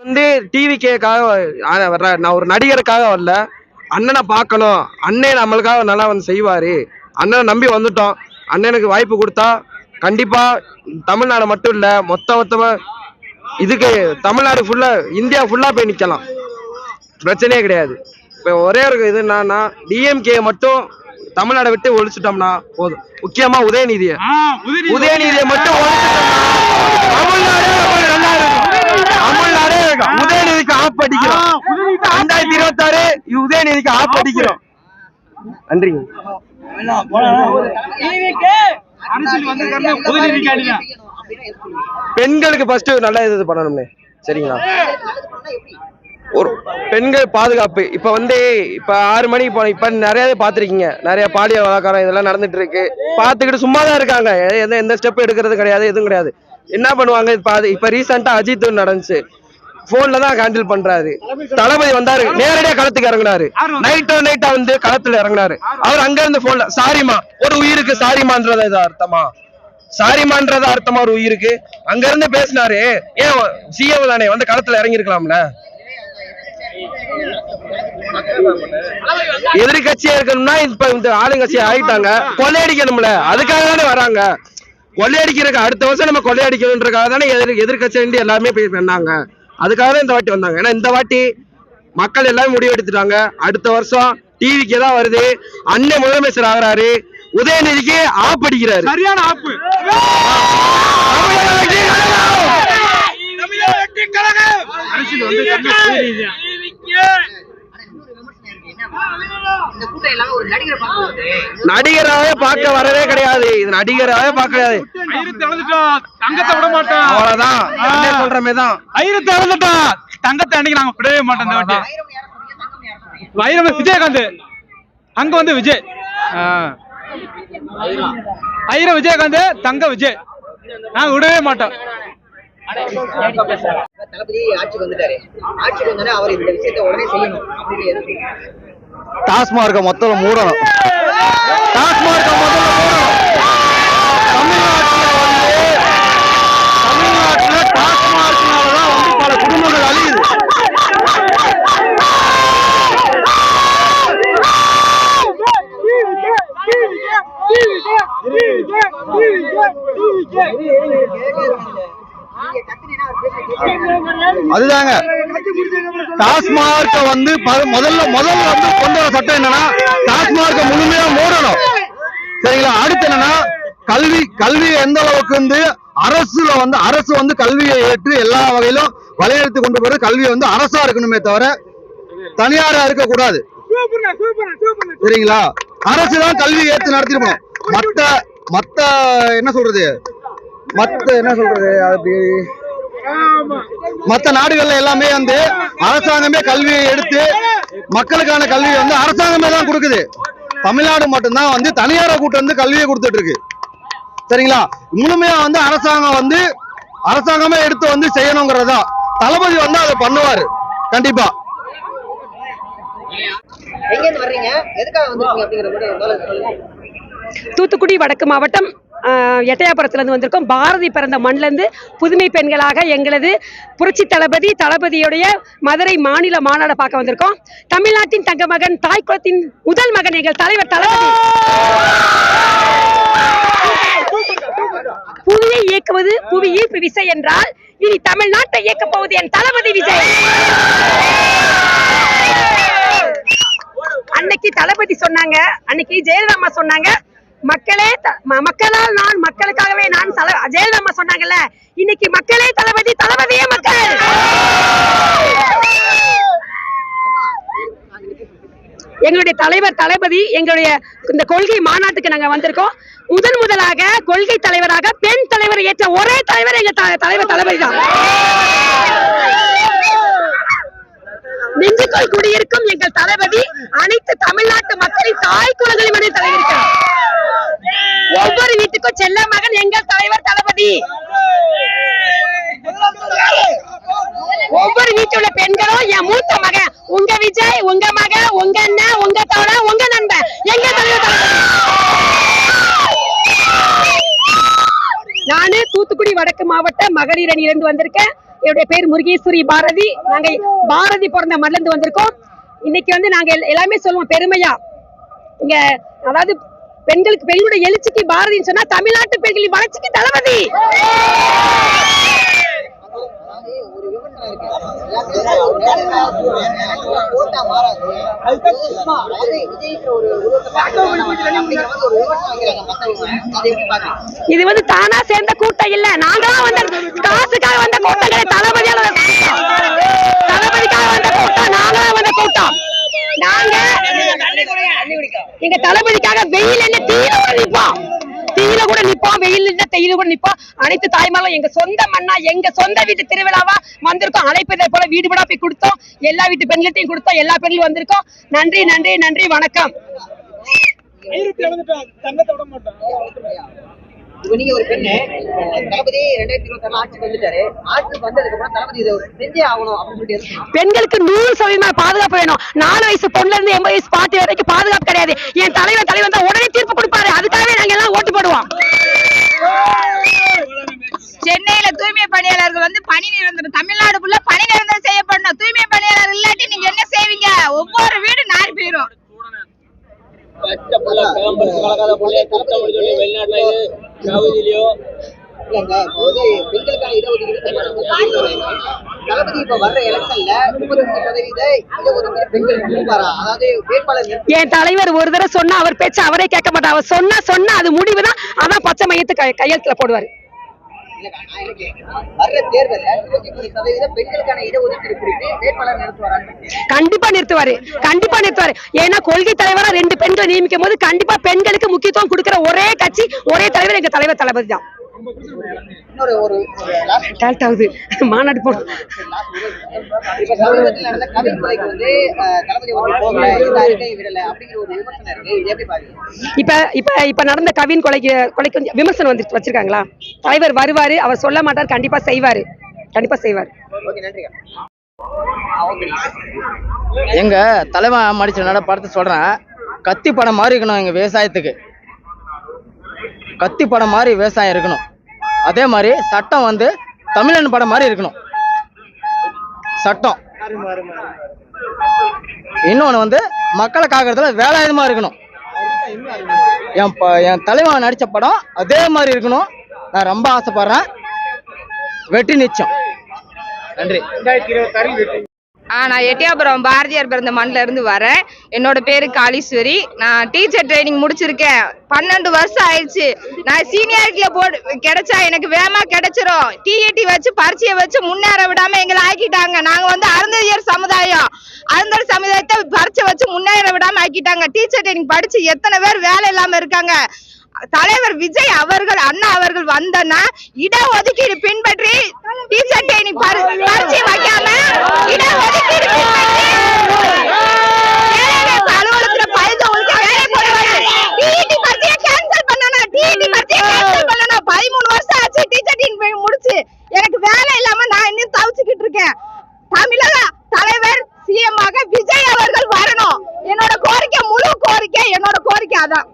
வந்து டிவிக்காக நான் ஒரு நடிகருக்காக வரல, அண்ணனை பார்க்கணும், அண்ணன் நம்மளுக்காக நல்லா வந்து செய்வாரு, அண்ணனை நம்பி வந்துட்டோம். அண்ணனுக்கு வாய்ப்பு கொடுத்தா கண்டிப்பா தமிழ்நாடு மட்டும் இல்ல மொத்தமா இதுக்கு தமிழ்நாடு ஃபுல்லா இந்தியா ஃபுல்லா போய் நிக்கலாம், பிரச்சனையே கிடையாது. இப்ப ஒரே ஒரு இது என்னன்னா டிஎம்கே மட்டும் தமிழ்நாடை விட்டு ஒழிச்சிட்டோம்னா போதும். முக்கியமா உதயநிதியை மட்டும் உதயநிதிக்கு ஆப் அடிக்கிறோம். 2026 உதயநிதிக்கு ஆப் அடிக்கிறோம். நன்றிங்க. பெண்களுக்கு ஃபர்ஸ்ட் நல்லா இது பண்ணணும்னே, சரிங்களா? ஒரு பெண்கள் பாதுகாப்பு இப்ப 6 மணிக்கு போன இப்ப நிறைய பாத்திருக்கீங்க, நிறைய பாலியல் பலாத்காரம் இதெல்லாம் நடந்துட்டு இருக்கு. பாத்துக்கிட்டு சும்மாதான் இருக்காங்க, எந்த ஸ்டெப் எடுக்கிறது கிடையாது, எதுவும் கிடையாது. என்ன பண்ணுவாங்க? இப்ப ரீசெண்டா அஜித் நடந்துச்சு, போன்ல தான் ஹேண்டில் பண்றாரு. தளபதி வந்தாரு, நேரடியா களத்துக்கு இறங்கினாரு, நைட்டா வந்து களத்துல இறங்கினாரு. அவர் அங்க இருந்து போன்ல சாரிமா, ஒரு உயிருக்கு சாரிமான்றது அர்த்தமா? சாரிமான்றது அர்த்தமா ஒரு உயிருக்கு? அங்க இருந்து பேசினாரு. ஏன் சிஎம் தானே வந்து களத்துல இறங்கி இருக்கலாம்ல? எதிர்கட்சியா இருக்கணும்னா இப்ப இந்த ஆளுங்கட்சியா ஆயிட்டாங்க, கொள்ளையடிக்கணும்ல, அதுக்காக தானே வராங்க. கொள்ளையடிக்கிறதுக்கு அடுத்த வருஷம் நம்ம கொள்ளையடிக்கணுன்றதுக்காக தானே எதிர்கட்சி எல்லாமே போய் பண்ணாங்க. அதுக்காக தான் இந்த வாட்டி வந்தாங்க. ஏன்னா இந்த வாட்டி மக்கள் எல்லாமே முடிவு எடுத்துட்டாங்க. அடுத்த வருஷம் டிவிக்கு தான் வருது, அண்ணன் முதலமைச்சர் ஆகிறாரு, உதயநிதிக்கு ஆப் அடிக்கிறாரு. சரியான ஆப்பு. நடிகராக பார்க்க வரவே கிடையாது, இது நடிகராக பார்க்க கிடையாது. தங்கத்தை விட மாட்டோம், அவ்வளவுதான் சொல்ற மாதிரிதான். தங்கத்தை அன்னைக்கு நாங்க விடவே மாட்டோம். இந்த வாட்டி வைரம் விஜயகாந்த், அங்க வந்து விஜய், ஐரம் விஜயகாந்த், தங்க விஜய், நாங்க விடவே மாட்டோம். தளபதி ஆட்சிக்கு வந்துட்டாரு, ஆட்சிக்கு வந்தானே அவர் இந்த விஷயத்தை உடனே செய்யணும் அப்படின்னு. டாஸ்மார்க்க மொத்தம் மூடணும், டாஸ்மார்க்க மொத்தம் மூடணும். தமிழ்நாட்டுல டாஸ்மார்க்னாலதான் வந்து பல குடும்பங்கள் அழியுது. அதுதாங்க டாஸ்மார்க்க வந்து முதல்ல வந்து கொண்டு வர சட்டம் என்னன்னா டாஸ்மார்க்க முழுமையா மூடணும், சரிங்களா? அடுத்து என்னன்னா கல்வி எந்த அளவுக்கு வந்து அரசு வந்து கல்வியை ஏற்று எல்லா வகையிலும் வழிநடத்தி கொண்டு போறது கல்வி வந்து அரசா இருக்கணுமே தவிர தனியாரா இருக்க கூடாது, சரிங்களா? அரசு தான் கல்வி ஏற்று நடத்திருக்கணும். மத்த என்ன சொல்றது அப்படி மற்ற நாடுகள்ல எல்லாமே வந்து அரசாங்கமே கல்வியை எடுத்து மக்களுக்கான கல்வியை வந்து அரசாங்கமே தான் கொடுக்குது. தமிழ்நாடு மட்டும்தான் வந்து தனியார கூட்டம் வந்து கல்வியை கொடுத்துட்டு இருக்கு, சரிங்களா? முழுமையா வந்து அரசாங்கமே எடுத்து வந்து செய்யணுங்கிறதா. தளபதி வந்து அதை பண்ணுவாரு கண்டிப்பா. தூத்துக்குடி வடக்கு மாவட்டம் எட்டயாபுரத்திலிருந்து வந்திருக்கோம். பாரதி பிறந்த மண்ணிலிருந்து புதுமை பெண்களாக எங்களது புரட்சி தளபதியுடைய மதுரை மாநில மாநாடு பார்க்க வந்திருக்கோம். தமிழ்நாட்டின் தங்க மகன், தாய் குலத்தின் முதல் மகன் எங்கள் தலைவர் தளபதி. புவியை இயக்குவது புவி ஈர்ப்பு விசை என்றால் இனி தமிழ்நாட்டை இயக்க போவது என் தளபதி விஜய். அன்னைக்கு தளபதி சொன்னாங்க, அன்னைக்கு ஜெயலலிதா சொன்னாங்க, மக்களால் நான், மக்களுக்காகவே நான். ஜெயலலிதா சொன்னாங்கல்ல, இன்னைக்கு மக்களே தளபதி, தளபதியே மக்கள். எங்களுடைய தலைவர் தளபதி, எங்களுடைய இந்த கொள்கை மாநாட்டுக்கு நாங்க வந்திருக்கோம். முதலாக கொள்கை தலைவராக பெண் தலைவர் ஏற்ற ஒரே தலைவர் எங்க தலைவர் தளபதி தான். நெஞ்சுக்குள் குடியிருக்கும் எங்கள் தளபதி அனைத்து தமிழ்நாட்டு மக்களின் தாய் குலங்களின் தலைவர்கள். ஒவ்வொரு வீட்டுக்கும் செல்ல மகன் எங்கள் தலைவர் தளபதி. ஒவ்வொரு வீட்டில் உள்ள பெண்களும் என் மூத்த மகன், உங்க விஜய், உங்க மகன், உங்க அண்ணன், உங்க தோழன், உங்க நண்பன், எங்க தலைவர் தளபதி. நானு தூத்துக்குடி வடக்கு மாவட்ட மகளிர் அணியிலிருந்து வந்திருக்கேன். என்னுடைய பேர் முருகேஸ்வரி பாரதி. நாங்க பாரதி பிறந்த மண்ணில இருந்து வந்திருக்கோம். இன்னைக்கு வந்து நாங்க எல்லாமே சொல்லுவோம் பெருமையா. இங்க அதாவது பெண்களுடைய எழுச்சிக்கு பாரதின்னு சொன்னா தமிழ்நாட்டு பெண்களின் வளர்ச்சிக்கு தளபதி. ஒரு விமர்சனம் இருக்கு. ஓட்டா மாறாது. அதாவது விஜய்ங்கிற ஒரு உருவத்தை அப்படிங்கிற மாதிரி ஒரு விமர்சனம் வைக்கிறாங்க மத்தவங்க. அதை எப்படி பாக்குறீங்க? இது வந்து தானா சேர்ந்த கூட்டம் இல்ல, நாங்களாம் வந்த காசுக்காக வந்த கூட்டம் கிடையாது. தளபதியால வந்த கூட்டம், தளபதிக்காக வந்த கூட்டம், நாங்களாம் வந்த கூட்டம். நாங்க எங்க தளபதிக்காக வெயில் என்ன தீயில கூட நிப்போம், தீயில கூட நிப்போம், வெயில் இல்ல தேயில கூட நிப்போம். அனைத்து தாய்மார்களும் எங்க சொந்த மண்ணா, எங்க சொந்த வீட்டு திருவிழாவா வந்திருக்கோம். அழைப்பதை போல வீடு வீடா போய் கொடுத்தோம், எல்லா வீட்டு பெண்கள்ட்டையும் கொடுத்தோம், எல்லா பெண்களும் வந்திருக்கோம். நன்றி நன்றி நன்றி, வணக்கம். இப்ப நீங்க ஒரு பெண்ணு, தளபதி 2026 ஆட்சிக்கு வந்துட்டாரு. ஆட்சிக்கு வந்ததுக்கு அப்புறம் தளபதி இதை செஞ்சே ஆகணும் அப்படின்னு சொல்லிட்டு இருக்கணும். பெண்களுக்கு 100% பாதுகாப்பு வேணும். 4 வயசு பொண்ணுல இருந்து 80 வயசு பாட்டி வரைக்கும் பாதுகாப்பு கிடையாது. என் தலைவர் தான் உடனே தீர்ப்பு கொடுப்பாரு. அதுக்காகவே நாங்க எல்லாம் ஓட்டு போடுவோம். சென்னையில தூய்மை பணியாளர்கள் வந்து பணி நிரந்தரம், தமிழ்நாடு ஃபுல்லா பணி நிரந்தரம் செய்யப்படணும். தூய்மை பணியாளர் இல்லாட்டி நீங்க என்ன செய்வீங்க? ஒவ்வொரு வீடு நாரி போயிரும். பெண்களுக்கான இடஒதுக்கீடு தளபதி இப்ப வர்ற எலெக்ஷன்ல 35% இடஒதுக்கீடு பெண்களுக்கு கொடுப்பாரா? அதாவது வேட்பாளர் என் தலைவர் ஒரு தடவை சொன்னா அவர் பேச்சு அவரே கேட்க மாட்டார். அவர் சொன்னா அது முடிவுதான். அதான் பச்சை மையத்து கையெழுத்துல போடுவாரு. வர்ற தேர்தல்ல 33% பெண்களுக்கான இடஒதுக்கீடு குறித்து வேட்பாளர் நிறுத்துவாரான்னு கண்டிப்பா நிறுத்துவாரு, கண்டிப்பா நிறுத்துவாரு. ஏன்னா கொள்கை தலைவரா 2 பெண்களை நியமிக்கும் போது கண்டிப்பா பெண்களுக்கு முக்கியத்துவம் கொடுக்கிற ஒரே கட்சி, ஒரே தலைவர் எங்க தலைவர் தளபதி தான். இன்னொரு ஆகுது மாநாடு போனோம். இப்ப சமீபத்தில் நடந்த கவின் கொலைக்கு வந்து தளபதி அவர்கள் போகல, இந்த அறிக்கையை விடல அப்படிங்கிற ஒரு விமர்சனம் இருக்கு. இது எப்படி பாருங்க? இப்ப நடந்த கவின் கொலைக்கு விமர்சனம் வந்து வச்சிருக்காங்களா? தலைவர் வருவாரு, அவர் சொல்ல மாட்டார், கண்டிப்பா செய்வாரு, கண்டிப்பா செய்வாரு. ஓகே, நன்றி. எங்க தலைவன் மடிச்ச படத்தை சொல்றேன். கத்தி படம் மாதிரி இருக்கணும் எங்க விவசாயத்துக்கு, கத்தி படம் மாதிரி விவசாயம் இருக்கணும். அதே மாதிரி சட்டம் வந்து தமிழன் படம் மாதிரி இருக்கணும் சட்டம். இன்னொன்று வந்து மக்களை காக்கிறதுல வேலாயுதமா இருக்கணும். என் தலைவன் நடிச்ச படம் அதே மாதிரி இருக்கணும். நான் ரொம்ப ஆசைப்படுறேன். வெற்றி நிச்சயம். நன்றி. நான் எட்டியாபுரம் பாரதியார் பிறந்த மண்ணில இருந்து வரேன். என்னோட பேரு காளீஸ்வரி. நான் டீச்சர் ட்ரைனிங் முடிச்சிருக்கேன். 12 வருஷம் ஆயிடுச்சு. நான் சீனியாரிட்டியில கிடைச்சா எனக்கு வேகமா கிடைச்சிரும். டிஇடி வச்சு பரீட்சையை வச்சு முன்னேற விடாம எங்களை ஆக்கிட்டாங்க. நாங்க வந்து அருந்ததியர் சமுதாயம், அருந்ததி சமுதாயத்தை பரீட்சை வச்சு முன்னேற விடாம ஆக்கிட்டாங்க. டீச்சர் ட்ரைனிங் படிச்சு எத்தனை பேர் வேலை இல்லாம இருக்காங்க. தலைவர் விஜய் அவர்கள், அண்ணா அவர்கள் வந்தனா இடஒதுக்கீடு பின்பற்றி டீச்சர் ட்ரைனிங் பரீட்சை வைக்காம இடஒதுக்கீடு பின்பற்றி அலுவலகத்துல பயிற்சி ஒழுக்க வேலை போடுவாரு. டிஇடி பரீட்சையை கேன்சல் பண்ணணும், டிஇடி பரீட்சையை கேன்சல் பண்ணணும். 13 வருஷம் ஆச்சு டீச்சர் ட்ரைனிங் முடிச்சு. எனக்கு வேலை இல்லாம நான் இன்னும் தவிச்சுக்கிட்டு இருக்கேன். தமிழக தலைவர் சிஎம் ஆக விஜய் அவர்கள் வரணும். என்னோட கோரிக்கை, முழு கோரிக்கை, என்னோட கோரிக்கை அதான்.